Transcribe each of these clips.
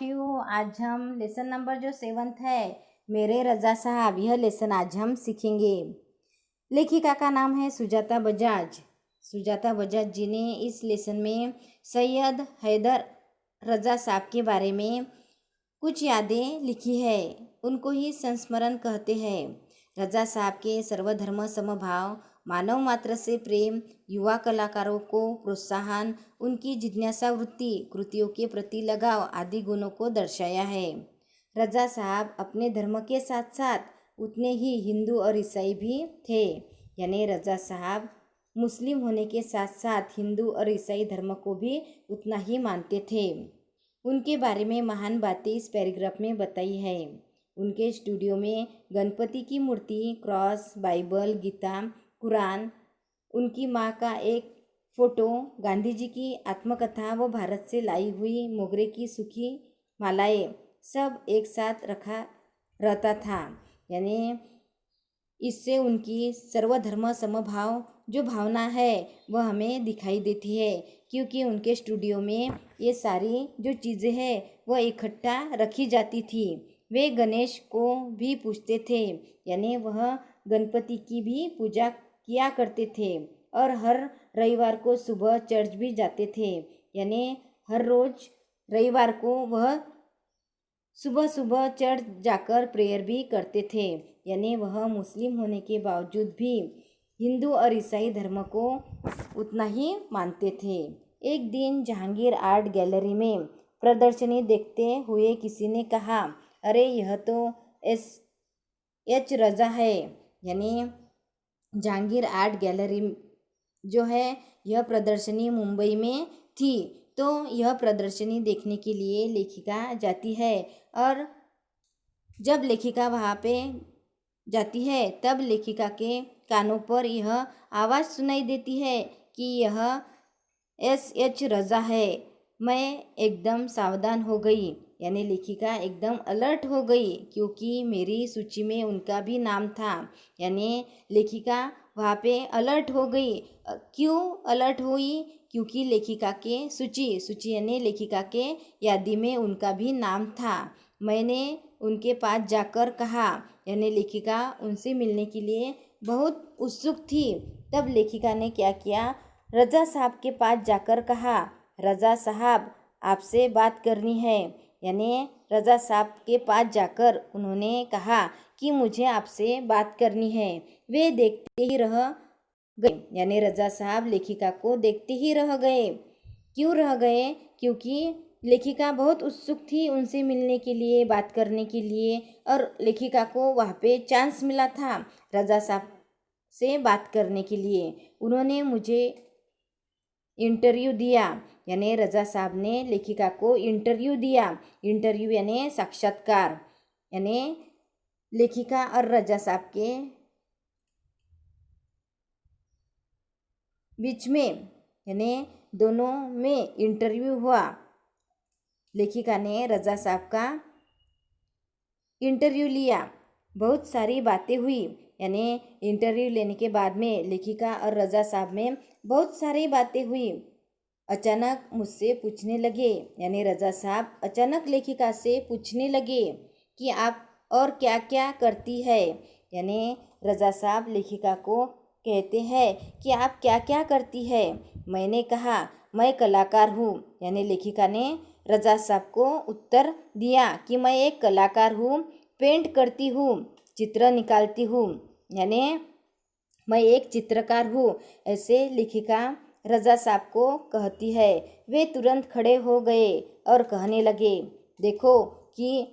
आज हम lesson number जो 7 है मेरे रजा साहब, यह लेसन आज हम सीखेंगे। लेखिका का नाम है सुजाता बजाज। सुजाता बजाज जी ने इस लेसन में सैयद हैदर रजा साहब के बारे में कुछ यादें लिखी है, उनको ही संस्मरण कहते हैं। रजा साहब के सर्वधर्म समभाव, मानव मात्र से प्रेम, युवा कलाकारों को प्रोत्साहन, उनकी जिज्ञासा वृत्ति, कृतियों के प्रति लगाव आदि गुणों को दर्शाया है। रजा साहब अपने धर्म के साथ साथ उतने ही हिंदू और ईसाई भी थे, यानी रजा साहब मुस्लिम होने के साथ साथ हिंदू और ईसाई धर्म को भी उतना ही मानते थे। उनके बारे में महान बातें इस पैराग्राफ में बताई है। उनके स्टूडियो में गणपति की मूर्ति, क्रॉस, बाइबल, गीता, कुरान, उनकी माँ का एक फ़ोटो, गांधी जी की आत्मकथा व भारत से लाई हुई मोगरे की सूखी मालाएं सब एक साथ रखा रहता था। यानी इससे उनकी सर्वधर्म समभाव जो भावना है वह हमें दिखाई देती है, क्योंकि उनके स्टूडियो में ये सारी जो चीज़ें हैं वह इकट्ठा रखी जाती थी। वे गणेश को भी पूजते थे, यानी वह गणपति की भी पूजा किया करते थे और हर रविवार को सुबह चर्च भी जाते थे, यानी हर रोज़ रविवार को वह सुबह सुबह चर्च जाकर प्रेयर भी करते थे। यानी वह मुस्लिम होने के बावजूद भी हिंदू और ईसाई धर्म को उतना ही मानते थे। एक दिन जहांगीर आर्ट गैलरी में प्रदर्शनी देखते हुए किसी ने कहा, अरे यह तो एच रजा है। यानी जहांगीर आर्ट गैलरी जो है यह प्रदर्शनी मुंबई में थी, तो यह प्रदर्शनी देखने के लिए लेखिका जाती है और जब लेखिका वहाँ पे जाती है तब लेखिका के कानों पर यह आवाज़ सुनाई देती है कि यह एच रजा है। मैं एकदम सावधान हो गई, यानी लेखिका एकदम अलर्ट हो गई, क्योंकि मेरी सूची में उनका भी नाम था। यानी लेखिका वहाँ पे अलर्ट हो गई। क्यों अलर्ट हुई? क्योंकि लेखिका के सूची यानी लेखिका के यादी में उनका भी नाम था। मैंने उनके पास जाकर कहा, यानी लेखिका उनसे मिलने के लिए बहुत उत्सुक थी। तब लेखिका ने क्या किया, रजा साहब के पास जाकर कहा, रजा साहब आपसे बात करनी है। यानी रजा साहब के पास जाकर उन्होंने कहा कि मुझे आपसे बात करनी है। वे देखते ही रह गए, यानी रजा साहब लेखिका को देखते ही रह गए। क्यों रह गए? क्योंकि लेखिका बहुत उत्सुक थी उनसे मिलने के लिए, बात करने के लिए, और लेखिका को वहाँ पे चांस मिला था रजा साहब से बात करने के लिए। उन्होंने मुझे इंटरव्यू दिया, यानी रजा साहब ने लेखिका को इंटरव्यू दिया। इंटरव्यू यानी साक्षात्कार, यानी लेखिका और रजा साहब के बीच में, यानी दोनों में इंटरव्यू हुआ। लेखिका ने रजा साहब का इंटरव्यू लिया, बहुत सारी बातें हुई। यानी इंटरव्यू लेने के बाद में लेखिका और रजा साहब में बहुत सारी बातें हुई। अचानक मुझसे पूछने लगे, यानी रजा साहब अचानक लेखिका से पूछने लगे कि आप और क्या क्या करती है। यानी रजा साहब लेखिका को कहते हैं कि आप क्या क्या करती है। मैंने कहा मैं कलाकार हूँ। यानी लेखिका ने रजा साहब को उत्तर दिया कि मैं एक कलाकार हूँ, पेंट करती हूँ, चित्र निकालती हूँ, यानी मैं एक चित्रकार हूँ। ऐसे लेखिका रजा साहब को कहती है। वे तुरंत खड़े हो गए और कहने लगे, देखो कि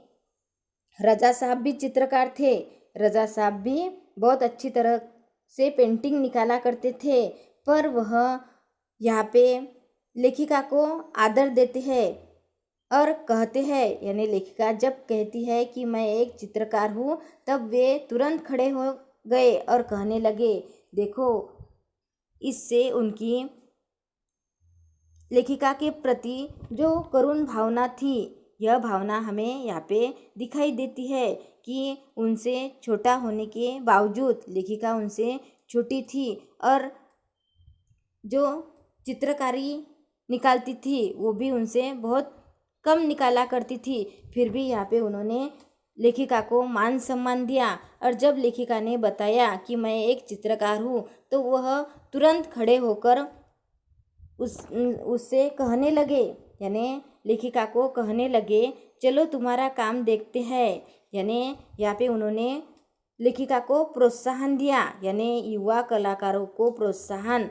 रजा साहब भी चित्रकार थे, रजा साहब भी बहुत अच्छी तरह से पेंटिंग निकाला करते थे, पर वह यहाँ पे लेखिका को आदर देते हैं और कहते हैं, यानी लेखिका जब कहती है कि मैं एक चित्रकार हूँ तब वे तुरंत खड़े हो गए और कहने लगे, देखो इससे उनकी लेखिका के प्रति जो करुण भावना थी, यह भावना हमें यहाँ पे दिखाई देती है कि उनसे छोटा होने के बावजूद लेखिका उनसे छोटी थी और जो चित्रकारी निकालती थी वो भी उनसे बहुत कम निकाला करती थी, फिर भी यहाँ पे उन्होंने लेखिका को मान सम्मान दिया। और जब लेखिका ने बताया कि मैं एक चित्रकार हूँ, तो वह तुरंत खड़े होकर उससे कहने लगे, यानी लेखिका को कहने लगे, चलो तुम्हारा काम देखते हैं। यानी यहाँ पे उन्होंने लेखिका को प्रोत्साहन दिया, यानी युवा कलाकारों को प्रोत्साहन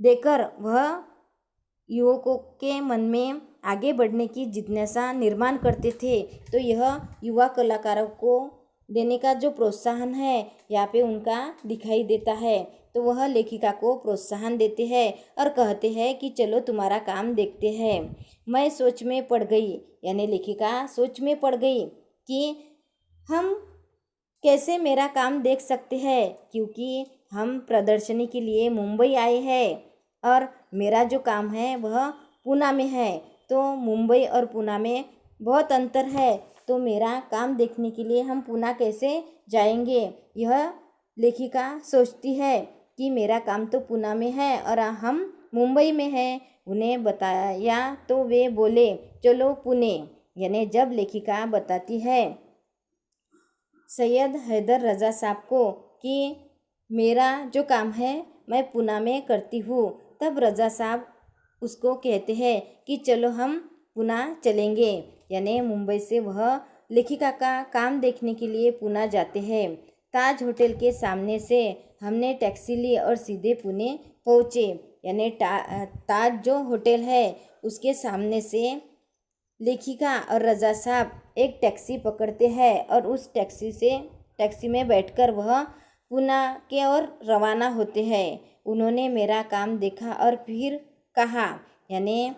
देकर वह युवकों के मन में आगे बढ़ने की जिज्ञासा निर्माण करते थे। तो यह युवा कलाकारों को देने का जो प्रोत्साहन है यहाँ पे उनका दिखाई देता है। तो वह लेखिका को प्रोत्साहन देते हैं और कहते हैं कि चलो तुम्हारा काम देखते हैं। मैं सोच में पड़ गई, यानी लेखिका सोच में पड़ गई कि हम कैसे मेरा काम देख सकते हैं, क्योंकि हम प्रदर्शनी के लिए मुंबई आए हैं और मेरा जो काम है वह पूना में है। तो मुंबई और पूना में बहुत अंतर है, तो मेरा काम देखने के लिए हम पूना कैसे जाएंगे। यह लेखिका सोचती है कि मेरा काम तो पूना में है और हम मुंबई में हैं। उन्हें बताया तो वे बोले चलो पुणे। यानी जब लेखिका बताती है सैयद हैदर रज़ा साहब को कि मेरा जो काम है मैं पूना में करती हूँ, तब रज़ा साहब उसको कहते हैं कि चलो हम पूना चलेंगे। यानी मुंबई से वह लेखिका का काम देखने के लिए पूना जाते हैं। ताज होटल के सामने से हमने टैक्सी ली और सीधे पुणे पहुँचे। यानी ताज जो होटल है उसके सामने से लेखिका और रज़ा साहब एक टैक्सी पकड़ते हैं और उस टैक्सी में बैठकर वह पूना के ओर रवाना होते हैं। उन्होंने मेरा काम देखा और फिर कहा, यानी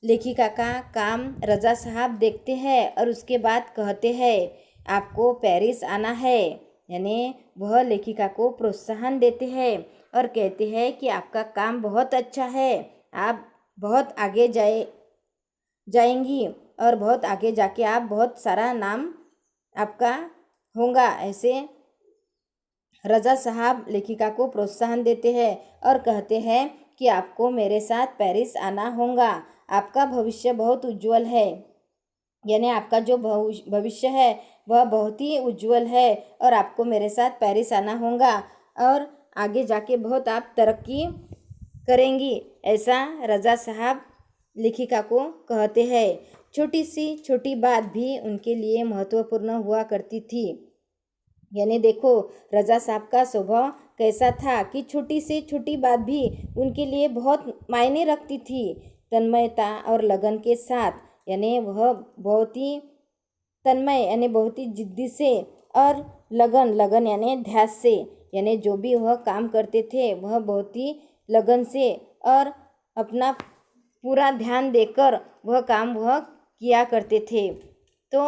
लेखिका का काम रज़ा साहब देखते हैं और उसके बाद कहते हैं आपको पेरिस आना है। यानी वह लेखिका को प्रोत्साहन देते हैं और कहते हैं कि आपका काम बहुत अच्छा है, आप बहुत आगे जाएंगी और बहुत आगे जाके आप बहुत सारा नाम आपका होगा। ऐसे रज़ा साहब लेखिका को प्रोत्साहन देते हैं और कहते हैं कि आपको मेरे साथ पेरिस आना होगा, आपका भविष्य बहुत उज्जवल है। यानी आपका जो भविष्य है वह बहुत ही उज्जवल है और आपको मेरे साथ पेरिस आना होगा और आगे जाके बहुत आप तरक्की करेंगी। ऐसा रज़ा साहब लेखिका को कहते हैं। छोटी सी छोटी बात भी उनके लिए महत्वपूर्ण हुआ करती थी। यानी देखो रज़ा साहब का स्वभाव कैसा था कि छोटी से छोटी बात भी उनके लिए बहुत मायने रखती थी। तन्मयता और लगन के साथ, यानी वह बहुत ही तन्मय यानी बहुत ही जिद्दी से और लगन यानी ध्यास से, यानी जो भी वह काम करते थे वह बहुत ही लगन से और अपना पूरा ध्यान देकर वह काम वह किया करते थे। तो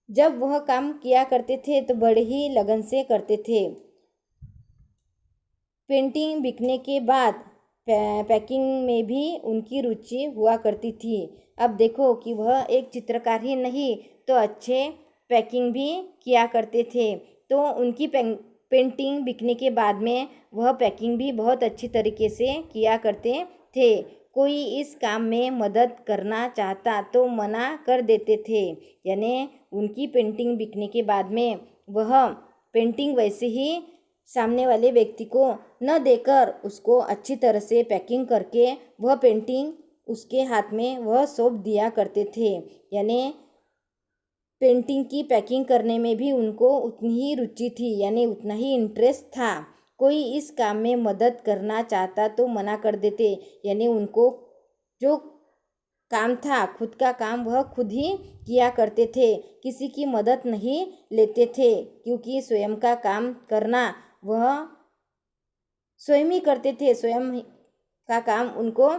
जब वह काम किया करते थे तो बड़े ही लगन से करते थे। पेंटिंग बिकने के बाद पैकिंग में भी उनकी रुचि हुआ करती थी। अब देखो कि वह एक चित्रकार ही नहीं तो अच्छे पैकिंग भी किया करते थे। तो उनकी पेंटिंग बिकने के बाद में वह पैकिंग भी बहुत अच्छी तरीके से किया करते थे। कोई इस काम में मदद करना चाहता तो मना कर देते थे। यानी उनकी पेंटिंग बिकने के बाद में वह पेंटिंग वैसे ही सामने वाले व्यक्ति को न देकर उसको अच्छी तरह से पैकिंग करके वह पेंटिंग उसके हाथ में वह सौंप दिया करते थे। यानी पेंटिंग की पैकिंग करने में भी उनको उतनी ही रुचि थी, यानी उतना ही इंटरेस्ट था। कोई इस काम में मदद करना चाहता तो मना कर देते। यानी उनको जो काम था खुद का काम वह खुद ही किया करते थे, किसी की मदद नहीं लेते थे, क्योंकि स्वयं का काम करना वह स्वयं ही करते थे। स्वयं का काम उनको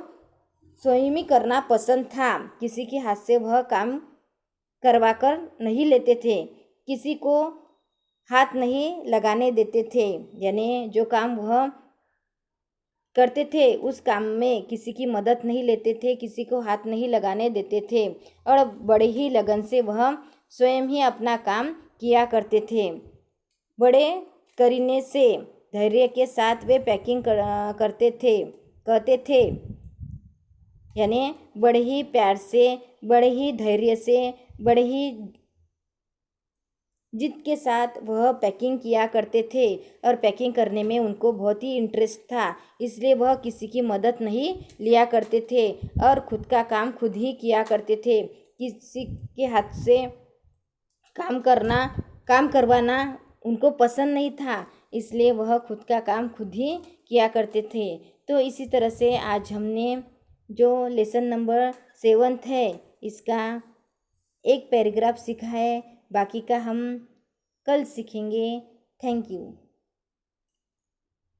स्वयं ही करना पसंद था। किसी के हाथ से वह काम करवा कर नहीं लेते थे, किसी को हाथ नहीं लगाने देते थे। यानी जो काम वह करते थे उस काम में किसी की मदद नहीं लेते थे, किसी को हाथ नहीं लगाने देते थे और बड़े ही लगन से वह स्वयं ही अपना काम किया करते थे। बड़े करीने से धैर्य के साथ वे पैकिंग करते थे कहते थे। यानी बड़े ही प्यार से, बड़े ही धैर्य से, बड़े ही जिद के साथ वह पैकिंग किया करते थे और पैकिंग करने में उनको बहुत ही इंटरेस्ट था, इसलिए वह किसी की मदद नहीं लिया करते थे और खुद का काम खुद ही किया करते थे। किसी के हाथ से काम करवाना उनको पसंद नहीं था, इसलिए वह खुद का काम खुद ही किया करते थे। तो इसी तरह से आज हमने जो लेसन नंबर 7 है इसका एक पैराग्राफ सीखा है, बाकी का हम कल सीखेंगे। Thank you.